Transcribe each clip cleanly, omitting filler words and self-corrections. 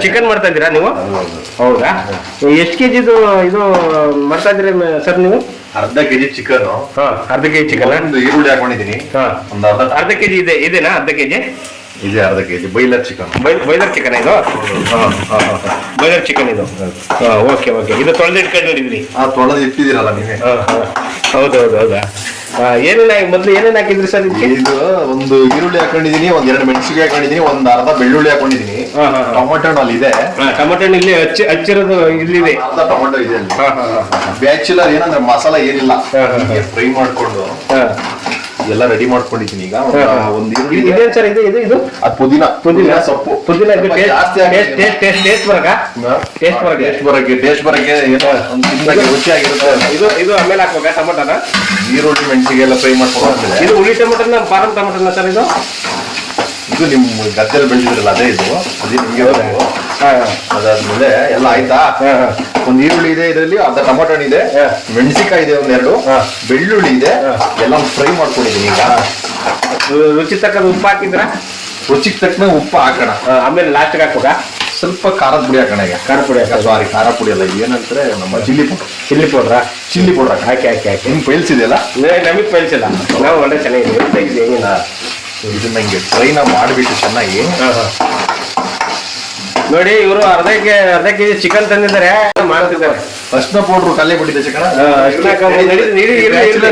Chicken ಮಾಡ್ತಾ ಇದ್ದೀರಾ ನೀವು? ಹೌದಾ? ಎಷ್ಟು ಕೆಜಿದು ಇದು ಮಾಡ್ತಾ ಇದ್ದೀರಿ ಸರ್ ನೀವು? ಅರ್ಧ ಕೆಜಿ ಚಿಕನ್. ಅರ್ಧ ಕೆಜಿ ಚಿಕನ್. ಒಂದು ಈರುಳ್ಳಿ ಹಾಕೊಂಡಿದ್ದೀನಿ. ಒಂದು ಅರ್ಧ ಕೆಜಿ ಇದೆನಾ? ಅರ್ಧ ಕೆಜಿ ಇದೆ. ಅರ್ಧ KG boiler chicken. Boiler chicken ಇದು? ಬೈಲರ್ ಚಿಕನ್ ಇದು. Okay okay. ಇದು ತೊಳೆದು ಇಟ್ಕೊಂಡಿದ್ದೀರಿ? ತೊಳೆದು ಇಟ್ಟಿದ್ದೀರಲ್ಲ ನೀವೇ? ಹೌದೌದು. ಹೌದಾ? ಏನೇನು ಮೊದಲು ಏನೇನು ಹಾಕಿದ್ರಿ ಸರ್ ಇದಕ್ಕೆ? ಇದು ಒಂದು ಈರುಳ್ಳಿ ಹಾಕೊಂಡಿದೀನಿ, ಒಂದ್ 2 ಮೆಣಸಿಗೆ ಹಾಕೊಂಡಿದೀನಿ, ಒಂದ್ ಅರ್ಧ ಬೆಳ್ಳುಳ್ಳಿ ಹಾಕೊಂಡಿದೀನಿ. ಟೊಮೊಟೊ ಅಲ್ಲಿ ಇದೆ. ಟೊಮೊಟೊ ಇಲ್ಲಿ ಹಚ್ಚಿರೋದು ಇಲ್ಲಿದೆ. ಅರ್ಧ ಟೊಮೊಟೊ ಇದೆ ಅಲ್ಲಿ. ಬ್ಯಾಚುಲರ್ ಏನಂದ್ರೆ ಮಸಾಲ ಏನಿಲ್ಲ, ಫ್ರೈ ಮಾಡ್ಕೊಂಡು ಎಲ್ಲ ರೆಡಿ ಮಾಡ್ಕೊಂಡಿದ್ದೀನಿ. ಈಗ ಒಂದು ಇದೇನು ಸರ್? ಇದು ಅದು ಪುದೀನ ಸೊಪ್ಪು. ಪುದೀನ ಟೇಸ್ಟ್ ಬರಕ್ಕೆ ಏನೋ ರುಚಿಯಾಗಿರುತ್ತೆ. ಇದು ಆಮೇಲೆ ಹಾಕ್ಬೇಕಾ ಟೊಮೊಟೊನ? ಈರುಳ್ಳಿ ಮೆಣಸಿಗೆ ಎಲ್ಲ ಫ್ರೈ ಮಾಡ್ಕೊಂಡು. ಇದು ಹುಳಿ ಟೊಮೊಟೊನ ಫಾರಂ ಟೊಮೊಟೊನ ಸರ್? ಇದು ನಿಮ್ ಗದ್ದೆಯಲ್ಲಿ ಬೆಳೆದಿದ್ರಲ್ಲ ಅದೇ ಇದು. ಅದೇ ನಿಮ್ಗೆ ಅದಾದ್ಮೇಲೆ ಎಲ್ಲ ಆಯ್ತಾ? ಒಂದ್ ಈರುಳ್ಳಿ ಇದೆ, ಇದರಲ್ಲಿ ಅರ್ಧ ಟೊಮೊಟೊ ಇದೆ, ಮೆಣಸಿಕಾಯಿ ಇದೆ, ಒಂದೆರಡು ಬೆಳ್ಳುಳ್ಳಿ ಇದೆ, ಎಲ್ಲ ಫ್ರೈ ಮಾಡ್ಕೊಂಡಿದ್ದೀನಿ. ಈಗ ರುಚಿ ತಕ್ಕದ ಉಪ್ಪು ಹಾಕಿದ್ರ? ರುಚಿಗೆ ತಕ್ಕನ ಉಪ್ಪು ಹಾಕೋಣ. ಆಮೇಲೆ ಲಾಸ್ಟ್ ಹಾಕ್ಬೇಕಾ? ಸ್ವಲ್ಪ ಖಾರದ ಪುಡಿ ಹಾಕೋಣ. ಈಗ ಖಾರ ಪುಡಿ? ಸಾರಿ, ಖಾರ ಪುಡಿ ಅಲ್ಲ, ಏನಂದ್ರೆ ನಮ್ಮ ಚಿಲ್ಲಿ ಪೌಡ್ರ ಹಾಕಿ ನಿಮ್ಗೆ ಪೈಲ್ಸ್ ಇದೆಯಲ್ಲ? ನಮಗೆ ಪೈಲ್ಸಿಲ್ಲ, ನಾವು ಒಳ್ಳೆ ಚೆನ್ನಾಗಿದೆ. ಇದನ್ನ ಹಿಂಗೆ ಫ್ರೈನ ಮಾಡಿಬಿಟ್ಟು ಚೆನ್ನಾಗಿ. ನೋಡಿ, ಇವರು ಅರ್ಧ ಕೆಜಿ ಚಿಕನ್ ತಂದಿದ್ದಾರೆ, ಮಾಡ್ತಿದ್ದಾರೆ. ಅರ್ಶಿನ ಪೌಡ್ರು ಕಲ್ಲೇ ಬಿಟ್ಟಿದೆ ಚಿಕನ್.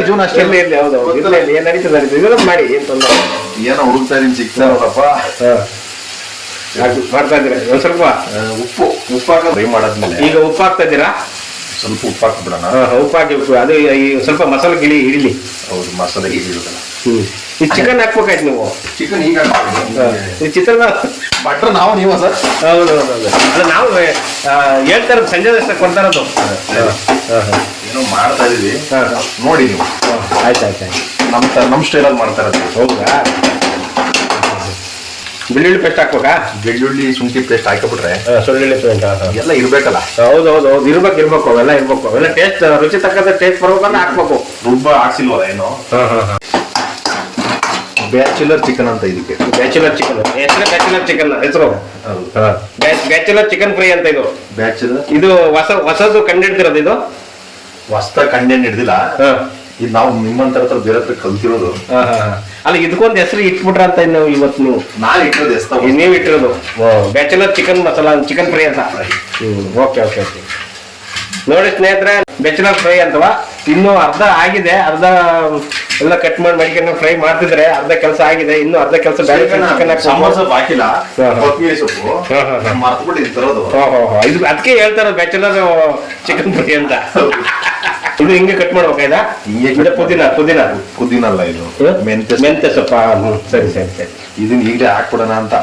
ಜೂನ್ ಅಷ್ಟೇ ಇರಲಿ. ಹೌದು, ಏನ್ ನಡೀತದೆ ಇದೆಲ್ಲ ಮಾಡಿ. ಏನ್ ತೊಂದರೆ? ಏನೋ ಹುಡುಕ್ತಾ ಇದೀನಿ, ಸಿಗ್ತಾರಪ್ಪ. ಮಾಡ್ತಾ ಇದ್ದೀರಾ? ಒಂದ್ ಸ್ವಲ್ಪ ಉಪ್ಪು ಹಾಕಿ ಫ್ರೈ ಮಾಡಾದ್ಮೇಲೆ ಈಗ ಉಪ್ಪು ಹಾಕ್ತಾ ಇದ್ದೀರಾ? ಸ್ವಲ್ಪ ಉಪ್ಪು ಹಾಕ್ಬಿಡೋಣ. ಉಪ್ಪು ಹಾಕಿ ಅದು ಸ್ವಲ್ಪ ಮಸಾಲೆ ಹಿಡಿಲಿ. ಹೌದು, ಮಸಾಲೆ ಹಿಡಿಯೋದಲ್ಲ. ಈ ಚಿಕನ್ ಹಾಕ್ಬೇಕಾಯ್ತು ನೀವು. ಚಿಕನ್ ಈಗ ಈ ಚಿತ್ರಾನ್ನ ಬಟ್ರ ನೀವು ಸರ್? ಹೌದು. ಅದು ನಾವು ಹೇಳ್ತಾರ ಸಂಜೆ ಅಷ್ಟೇ ಕೊಡ್ತಾರದು. ಏನೋ ಮಾಡ್ತಾ ಇದೀವಿ, ನೋಡಿ ನೀವು. ಆಯ್ತು. ನಮ್ ಸ್ಟೈಲಲ್ಲಿ ಮಾಡ್ತಾ ಇರೋದು. ಹೌದಾ? ಬೆಳ್ಳುಳ್ಳಿ ಪೇಸ್ಟ್ ಹಾಕ್ಬೇಕಾ? ಬೆಳ್ಳುಳ್ಳಿ ಶುಂಠಿ ಪೇಸ್ಟ್ ಹಾಕಿಬಿಟ್ರೆ ಬೆಳ್ಳುಳ್ಳಿ ಪೇಸ್ಟ್ ಎಲ್ಲ ಇರ್ಬೇಕಲ್ಲ? ಹೌದು, ಇರ್ಬೇಕು. ಅವೆಲ್ಲ ಇರ್ಬೇಕು. ಅವೆಲ್ಲ ಟೇಸ್ಟ್, ರುಚಿ ತಕ್ಕಂತ ಟೇಸ್ಟ್ ಬರ್ಬೇಕಂದ್ರೆ ಹಾಕ್ಬೇಕು. ರುಬ್ಬ ಹಾಕ್ಸಿಲ್ವಲ್ಲ ಏನೋ? ಬ್ಯಾಚುಲರ್ ಚಿಕನ್ ಅಂತ ಇದಕ್ಕೆ. ಬ್ಯಾಚುಲರ್ ಚಿಕನ್ ಹೆಸರು. ಬ್ಯಾಚುಲರ್ ಚಿಕನ್ ಫ್ರೈ ಅಂತ ಇದು. ಬ್ಯಾಚುಲರ್ ಇದು ಹೊಸದು ಕಂಡಿಡ್ತಿರೋದು. ಇದು ಹೊಸ ಕಂಡೇನ್ ಹಿಡ್ದಿಲ್ಲ. ಇದು ನಾವು ನಿಮ್ಮಂತರ ಬೇರೆ ಹತ್ರ ಕಲ್ತಿರೋದು. ಅಲ್ಲ, ಇದಕ್ಕೊಂದು ಹೆಸರು ಇಟ್ಬಿಟ್ರ ಅಂತ ಇವತ್ತು ನೀವು? ನಾನು ಇಟ್ಟಿರೋದು ಎಸ್ತ ನೀವು ಇಟ್ಟಿರೋದು bachelor chicken masala chicken fry ಅಂತ. ಓಕೆ. ನೋಡಿ ಸ್ನೇಹಿತರೆ, ಬ್ಯಾಚುಲರ್ ಫ್ರೈ ಅಂತವಾ ಇನ್ನು ಅರ್ಧ ಆಗಿದೆ. ಅರ್ಧ ಎಲ್ಲ ಕಟ್ ಮಾಡಿ ಮಡಿಕೊಂಡು ಫ್ರೈ ಮಾಡ್ತಿದ್ರೆ ಅರ್ಧ ಕೆಲಸ ಆಗಿದೆ. ಇನ್ನು ಅರ್ಧ ಕೆಲಸ ಹಾಕಿಲ್ಲ. ಇದು ಅದಕ್ಕೆ ಹೇಳ್ತಾರ ಬ್ಯಾಚುಲರ್ ಚಿಕನ್ ಫ್ರೈ ಅಂತ. ಇದು ಹಿಂಗೆ ಕಟ್ ಮಾಡ್ಬೇಕಾಯ್ತಾ? ಪುದೀನ ಅಲ್ಲ, ಇದು ಮೆಂತ್ಯ ಸೊಪ್ಪ. ಸರಿ. ಇದನ್ನ ಈಗಲೇ ಹಾಕ್ಬಿಡೋಣ ಅಂತ.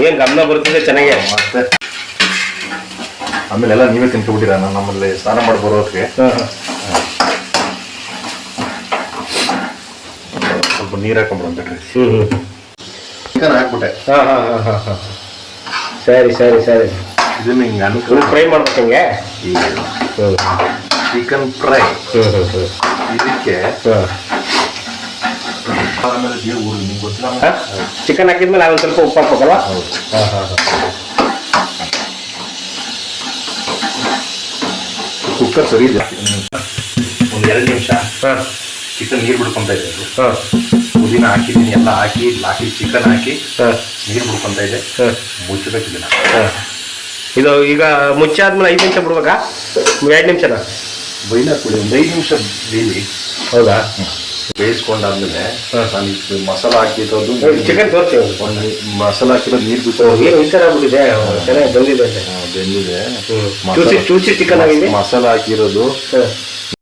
ಏನ್ ಗಮನ ಬರ್ತಿದೆ ಚೆನ್ನಾಗಿ. ಮತ್ತೆ ಆಮೇಲೆ ಎಲ್ಲ ನೀವೇ ತಿನ್ಕೊಬಿಟ್ಟಿರ. ನಮ್ಮಲ್ಲಿ ಸ್ನಾನ ಮಾಡಿ ಬರೋದಕ್ಕೆ ಸ್ವಲ್ಪ ನೀರು ಹಾಕೊಂಡ್ಬಿಡೋಣ. ಚಿಕನ್ ಹಾಕ್ಬಿಟ್ಟೆ. ಸರಿ. ಇದನ್ನ ಹಿಂಗೆ ಅನುಕೂಲ ಫ್ರೈ ಮಾಡ್ಬೇಕು. ಹಿಂಗೆ ಚಿಕನ್ ಫ್ರೈ ಇದಕ್ಕೆ ಚಿಕನ್ ಹಾಕಿದ್ಮೇಲೆ ಒಂದು ಸ್ವಲ್ಪ ಉಪ್ಪು ಹಾಕ್ಬೇಕಲ್ವಾ? ಕುಕ್ಕರ್ ಸರಿ ಇದೆ. ಒಂದು 2 ನಿಮಿಷ ಚಿಕನ್ ನೀರು ಬಿಡ್ಕೊಂತ ಇದೆ. ಪುದೀನ ಹಾಕಿದ್ದೀನಿ, ಎಲ್ಲ ಹಾಕಿ ಚಿಕನ್ ಹಾಕಿ ನೀರು ಬಿಡ್ಕೊಂತ ಇದೆ. ಮುಚ್ಚಬೇಕು ಇದನ್ನ. ಇದು ಈಗ ಮುಚ್ಚಾದ್ಮೇಲೆ 5 ನಿಮಿಷ ಬಿಡ್ಬೇಕಾ? 2 ನಿಮಿಷನಾ? ಬೈಲರ್ ಪುಡಿ ಒಂದು 5 ನಿಮಿಷ ಬೇಲಿ. ಹೌದಾ? ಬೇಯಿಸ್ಕೊಂಡಾದ್ಮೇಲೆ ನಾನು ಮಸಾಲ ಹಾಕಿರೋದು ಚಿಕನ್ ತೋರಿಸಿ. ಮಸಾಲ ಹಾಕಿರೋದು ನೀರು ಬಿಟ್ಟು ಏನು ಈ ಥರ ಆಗ್ಬಿಟ್ಟಿದೆ. ಚೆನ್ನಾಗಿ ಬೆಂದಿದೆ. ಬೆಂದಿದೆ. ಚೂಸಿ ಚಿಕನ್ ಆಗಿದೆ. ಮಸಾಲ ಹಾಕಿರೋದು